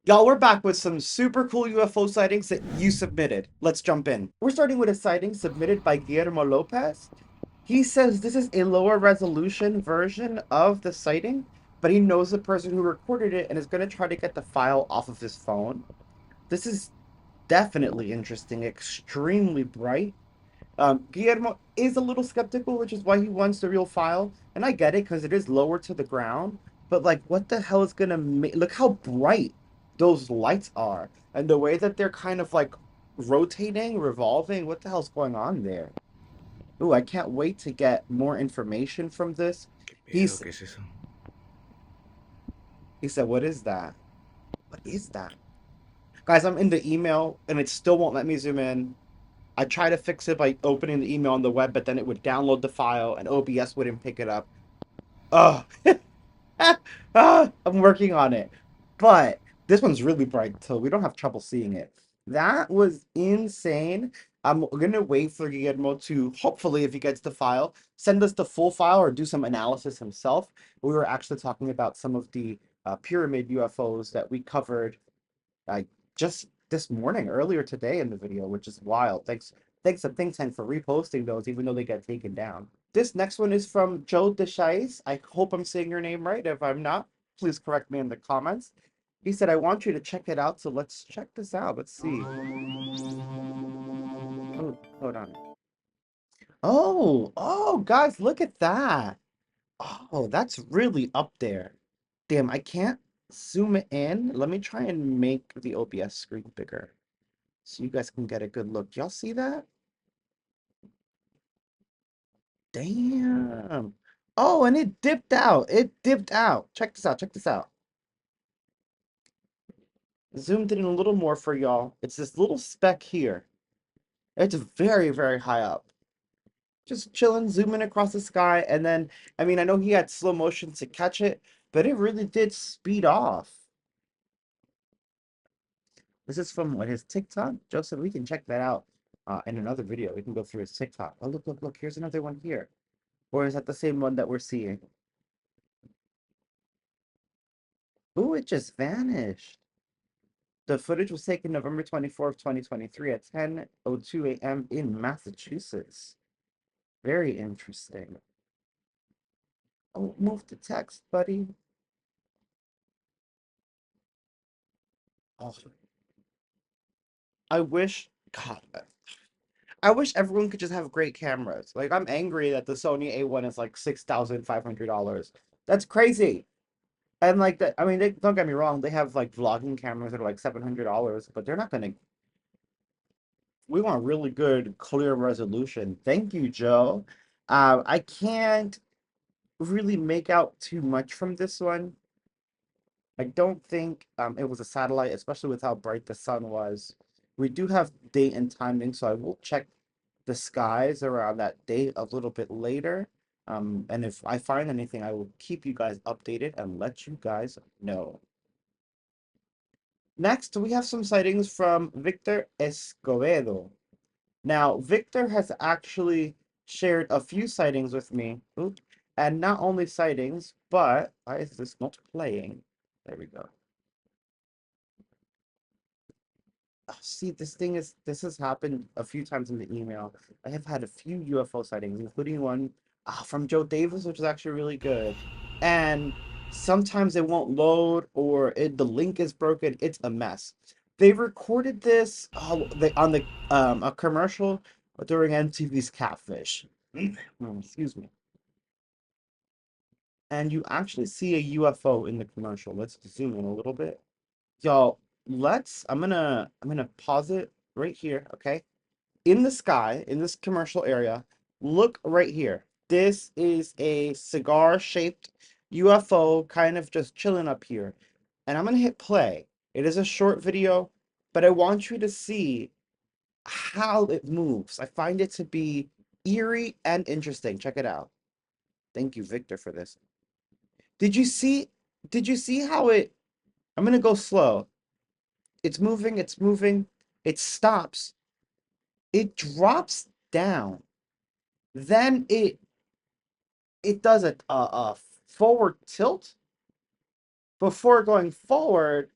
Y'all, we're back with some super cool UFO sightings that you submitted. Let's jump in. We're starting with a sighting submitted by Guillermo Lopez. He says this is a lower resolution version of the sighting, but he knows the person who recorded it and is going to try to get the file off of his phone. This is definitely interesting, extremely bright. Guillermo is a little skeptical, which is why he wants the real file. And I get it because it is lower to the ground. But like, what the hell is gonna make? Look how bright those lights are, and the way that they're kind of like rotating, revolving. What the hell's going on there? Ooh, I can't wait to get more information from this. ¿Qué pedo? He's ¿Qué es eso? he said, "What is that? What is that?" Guys, I'm in the email and it still won't let me zoom in. I tried to fix it by opening the email on the web, but then it would download the file and OBS wouldn't pick it up. Oh, I'm working on it. But this one's really bright, so we don't have trouble seeing it. That was insane. I'm gonna wait for Guillermo to hopefully, if he gets the file, send us the full file or do some analysis himself. We were actually talking about some of the pyramid UFOs that we covered uh, just this morning, earlier today in the video, which is wild. Thanks to Think Tank for reposting those, even though they got taken down. This next one is from Joe Deschais. I hope I'm saying your name right. If I'm not, please correct me in the comments. He said, I want you to check it out. So let's check this out. Let's see. Oh, hold on. Oh, guys, look at that. Oh, that's really up there. Damn, I can't zoom it in. Let me try and make the OBS screen bigger so you guys can get a good look. Y'all see that? Damn. Oh, and it dipped out. It dipped out. Check this out. Check this out. Zoomed in a little more for y'all. It's this little speck here. It's very, very high up. Just chilling, zooming across the sky. And then, I mean, I know he had slow motion to catch it, but it really did speed off. This is from what, his TikTok? Joseph, we can check that out in another video. We can go through his TikTok. Oh, look. Here's another one here. Or is that the same one that we're seeing? Ooh, it just vanished. The footage was taken November 24th, 2023 at 10:02 a.m. in Massachusetts. Very interesting. Oh, move the text, buddy. Oh, I wish, God, I wish everyone could just have great cameras. Like, I'm angry that the Sony A1 is like $6,500. That's crazy. And like that, I mean, don't get me wrong, they have like vlogging cameras that are like $700, but they're not gonna. We want really good, clear resolution. Thank you, Joe. I can't really make out too much from this one. I don't think it was a satellite, especially with how bright the sun was. We do have date and timing, so I will check the skies around that date a little bit later. And if I find anything, I will keep you guys updated and let you guys know. Next, we have some sightings from Victor Escobedo. Now, Victor has actually shared a few sightings with me. Oop. And not only sightings, but why is this not playing? There we go. Oh, see, this has happened a few times in the email. I have had a few UFO sightings, including one from Joe Davis, which is actually really good. And sometimes it won't load or the link is broken. It's a mess. They recorded this on the a commercial during MTV's Catfish. Excuse me. And you actually see a UFO in the commercial. Let's zoom in a little bit. Y'all, I'm gonna pause it right here, okay? In the sky, in this commercial area, look right here. This is a cigar-shaped UFO kind of just chilling up here. And I'm gonna hit play. It is a short video, but I want you to see how it moves. I find it to be eerie and interesting. Check it out. Thank you, Victor, for this. Did you see did you see how I'm gonna go slow. It's moving, it stops, it drops down, then it does a forward tilt before going forward,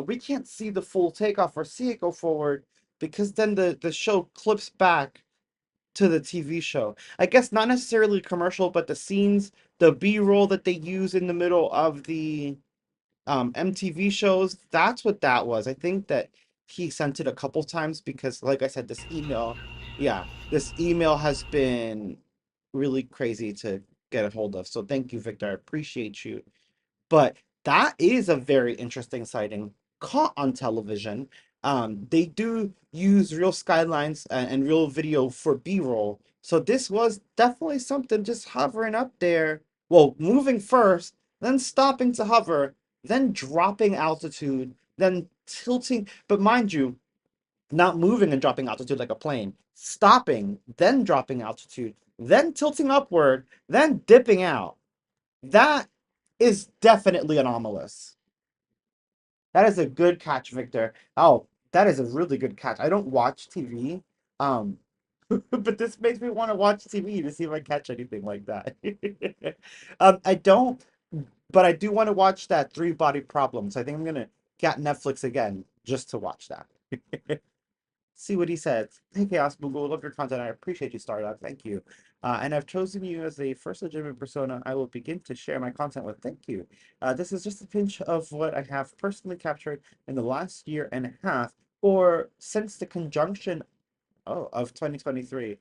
We can't see the full takeoff or see it go forward because then the show clips back to the TV show. I guess not necessarily commercial, but the scenes, the B-roll that they use in the middle of the MTV shows, that's what that was. I think that he sent it a couple times because, like I said, this email, yeah, this email has been really crazy to get a hold of. So thank you, Victor. I appreciate you. But that is a very interesting sighting caught on television. They do use real skylines and real video for B-roll. So this was definitely something just hovering up there. Well, moving first, then stopping to hover, then dropping altitude, then tilting. But mind you, not moving and dropping altitude like a plane, stopping, then dropping altitude, then tilting upward, then dipping out. That is definitely anomalous. That is a good catch, Victor. Oh, that is a really good catch. I don't watch TV, um, but this makes me want to watch TV to see if I catch anything like that. I don't, but I do want to watch that Three Body Problem. So I think I'm gonna get Netflix again just to watch that. See what he says. Hey, ChaosMoogle, love your content. I appreciate you, Startup. Thank you. And I've chosen you as the first legitimate persona I will begin to share my content with. Thank you. This is just a pinch of what I have personally captured in the last year and a half, or since the conjunction of 2023.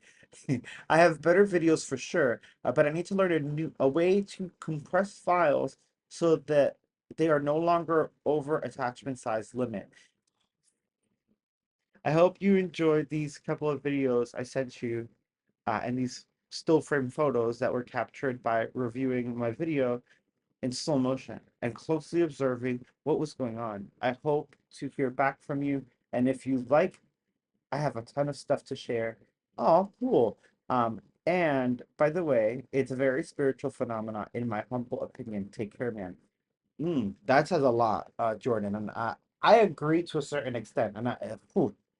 I have better videos for sure, but I need to learn a way to compress files so that they are no longer over attachment size limit. I hope you enjoyed these couple of videos I sent you and these still frame photos that were captured by reviewing my video in slow motion and closely observing what was going on. I hope to hear back from you. And if you like, I have a ton of stuff to share. Oh, cool. And by the way, it's a very spiritual phenomena, in my humble opinion. Take care, man. That says a lot, Jordan, and I agree to a certain extent. And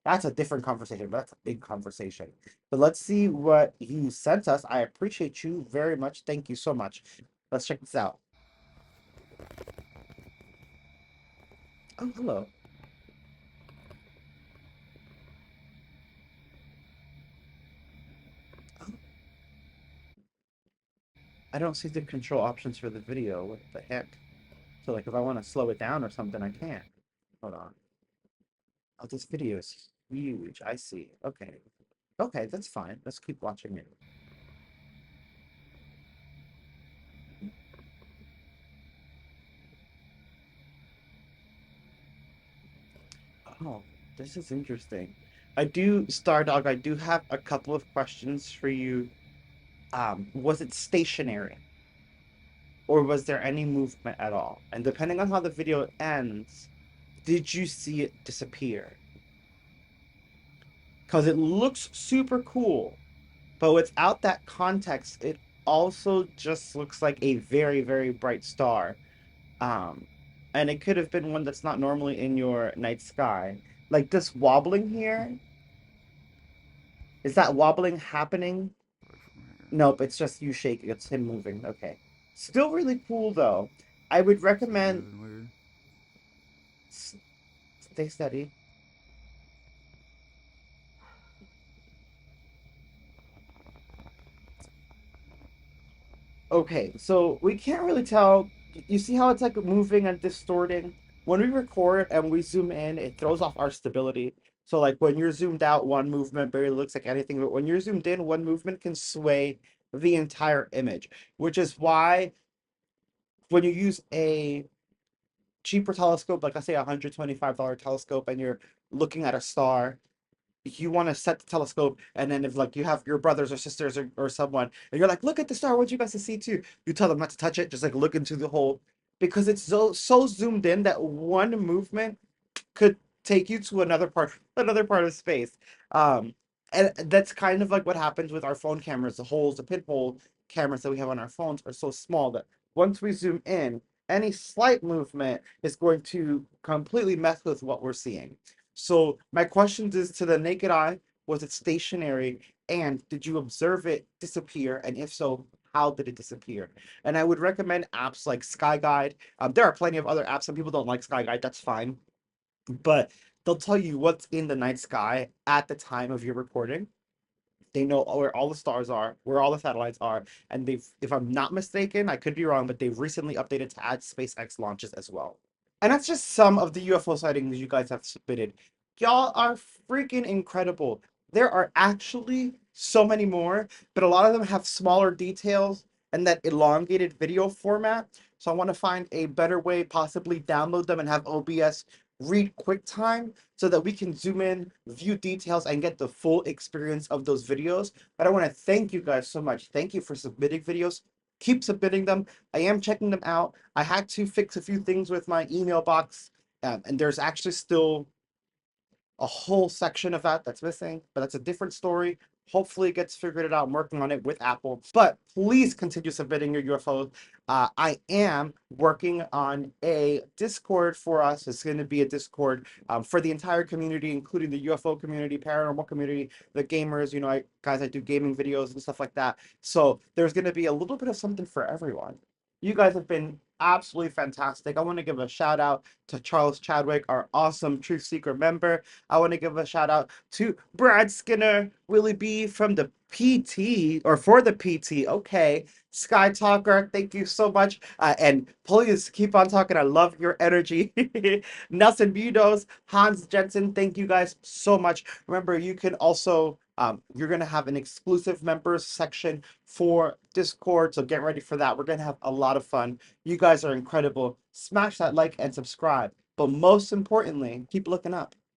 that's a different conversation. But that's a big conversation. But let's see what you sent us. I appreciate you very much. Thank you so much. Let's check this out. Oh, hello. Oh, I don't see the control options for the video. What the heck? So, like, if I want to slow it down or something, I can't. Hold on. Oh, this video is huge. I see. Okay. Okay, that's fine. Let's keep watching it. Oh, this is interesting. Stardog, I do have a couple of questions for you. Was it stationary or was there any movement at all? And depending on how the video ends, did you see it disappear? Because it looks super cool, but without that context, it also just looks like a very, very bright star. Um, and it could have been one that's not normally in your night sky. Like this wobbling here, is that wobbling happening? Nope, it's just you shaking. It's him moving. Okay. Still really cool though. I would recommend s- stay steady. Okay, so we can't really tell. You see how it's like moving and distorting? When we record and we zoom in, it throws off our stability. So like when you're zoomed out, one movement barely looks like anything, but when you're zoomed in, one movement can sway the entire image, which is why when you use a cheaper telescope, like let's say a $125 telescope, and you're looking at a star, you want to set the telescope, and then if like you have your brothers or sisters or someone, and you're like, look at the star, I want you guys to see too. You tell them not to touch it, just like look into the hole, because it's so zoomed in that one movement could take you to another part of space. Um, and that's kind of like what happens with our phone cameras. The pinhole cameras that we have on our phones are so small that once we zoom in, any slight movement is going to completely mess with what we're seeing. So my question is to the naked eye, was it stationary? And did you observe it disappear? And if so, how did it disappear? And I would recommend apps like Sky Guide. There are plenty of other apps. Some people don't like Sky Guide. That's fine. but they'll tell you what's in the night sky at the time of your recording. They know where all the stars are, where all the satellites are, and they've, if I'm not mistaken, I could be wrong, but they've recently updated to add SpaceX launches as well. And that's just some of the UFO sightings you guys have submitted. Y'all are freaking incredible. There are actually so many more, but a lot of them have smaller details and that elongated video format. So I want to find a better way, possibly download them and have OBS read QuickTime so that we can zoom in, view details, and get the full experience of those videos. But I want to thank you guys so much. Thank you for submitting videos. Keep submitting them. I am checking them out. I had to fix a few things with my email box, and there's actually still a whole section of that that's missing, but that's a different story. Hopefully it gets figured out. I'm working on it with Apple. But please continue submitting your UFOs. I am working on a Discord for us. It's going to be a Discord for the entire community, including the UFO community, paranormal community, the gamers. You know, I do gaming videos and stuff like that. So there's going to be a little bit of something for everyone. You guys have been absolutely fantastic. I want to give a shout out to Charles Chadwick, our awesome Truth Seeker member. I want to give a shout out to Brad Skinner, Willie B from the PT, or for the PT. Okay. Sky Talker, thank you so much. And please keep on talking. I love your energy. Nelson Budos, Hans Jensen, thank you guys so much. Remember, you can also, you're going to have an exclusive members section for Discord. So get ready for that. We're going to have a lot of fun. You guys are incredible. Smash that like and subscribe. But most importantly, keep looking up.